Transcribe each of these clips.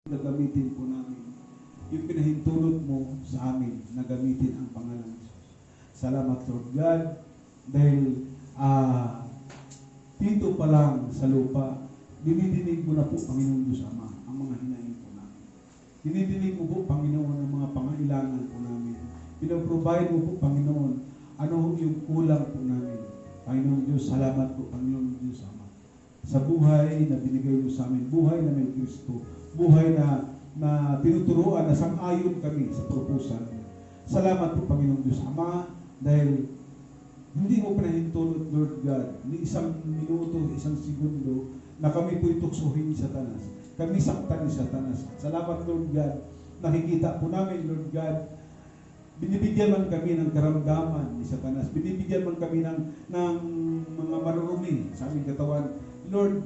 gagamitin po namin yung pinahintulot mo sa amin na gamitin ang pangalan ng Jesus. Salamat, Lord God, dahil dito pa lang sa lupa, dinidinig mo na po, Panginoon Diyos Ama, ang mga hinaing po namin. Dinidinig mo po, Panginoon, ang mga pangailangan po namin. Pinaprovide mo po, Panginoon, ano yung kulang po namin. Panginoon Diyos, salamat po, Panginoon Diyos Ama, sa buhay na binigay mo sa amin, buhay na may Kristo, buhay na tinuturuan na sang-ayon kami sa proposal. Salamat po, Panginoong Diyos Ama, dahil hindi mo pinahintulot, Lord God, ni isang minuto, isang segundo, na kami po'y tuksohin ni Satanas. Kami saktan ni Satanas. Salamat, Lord God. Nakikita po namin, Lord God, binibigyan man kami ng karamdaman ni Satanas. Binibigyan man kami ng mga marurumi sa aming katawan. Lord,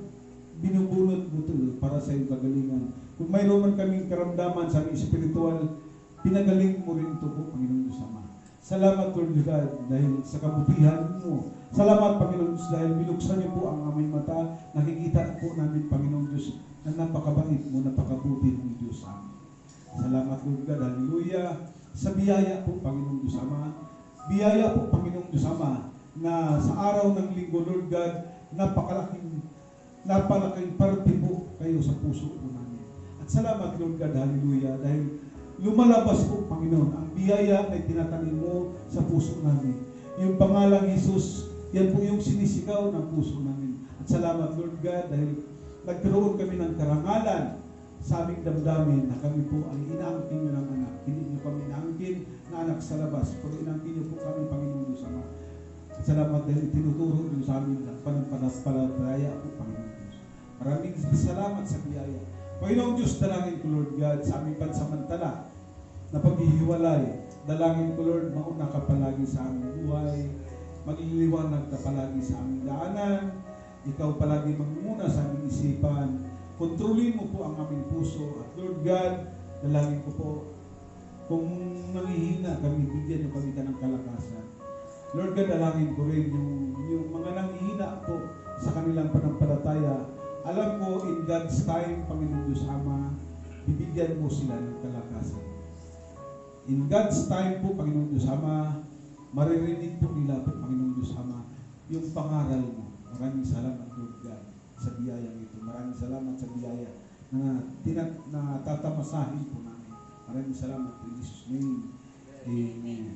binubunot mo ito para sa iyong kagalingan. Kung mayroon man kaming karamdaman sa aming spiritual, pinagaling mo rin ito po, Panginoon Diyos Ama. Salamat, Lord God, dahil sa kabutihan mo. Salamat, Panginoon Diyos, dahil binuksan niyo po ang aming mata. Nakikita po namin, Panginoon Diyos, na napakabait mo, napakabuti ng Diyos Ama. Salamat, Lord God, hallelujah. Sa biyaya po, Panginoon Diyos Ama. Biyaya po, Panginoon Diyos Ama, na sa araw ng linggo, Lord God, napakalaking parte po kayo sa puso po namin. At salamat, Lord God, hallelujah, dahil lumalabas po, Panginoon, ang biyaya na tinatanim mo sa puso namin. Yung pangalang Jesus, yan po yung sinisigaw ng puso namin. At salamat, Lord God, dahil nagkaroon kami ng karangalan sa aming damdamin na kami po ay inaangkin nyo ng anak. Hindi nyo kami inaangkin na anak sa labas, pero inaangkin nyo po kami, Panginoon Diyos Ama. Salamat dahil itinuturo nyo sa amin ang pananampalataya po, Panginoon Diyos. Maraming salamat sa biyaya. Panginoong Diyos, dalangin ko, Lord God, sa aming pansamantala na paghihiwalay. Dalangin ko, Lord, mauna ka palagi sa aming buhay. Magliliwanag ka palagi sa aming daanan. Ikaw palagi magmumuna sa aming isipan. Kontrolin mo po ang aming puso. At Lord God, dalangin ko po, kung nanghihina kami, bigyan niyo kami ka ng kalakasan. Lord God, dalangin ko rin yung mga nanghihina po sa kanilang panampalataya. Alam ko, in God's time, Panginoon Diyos Ama, bibigyan mo sila ng kalakasan. In God's time po, Panginoon Diyos Ama, maririnig po nila po, Panginoon Diyos Ama, yung pangaral mo. Maraming salamat, Lord God, sa biyayang ito. Maraming salamat sa biyaya na tatamasahin po namin. Maraming salamat in Jesus' name. Amen.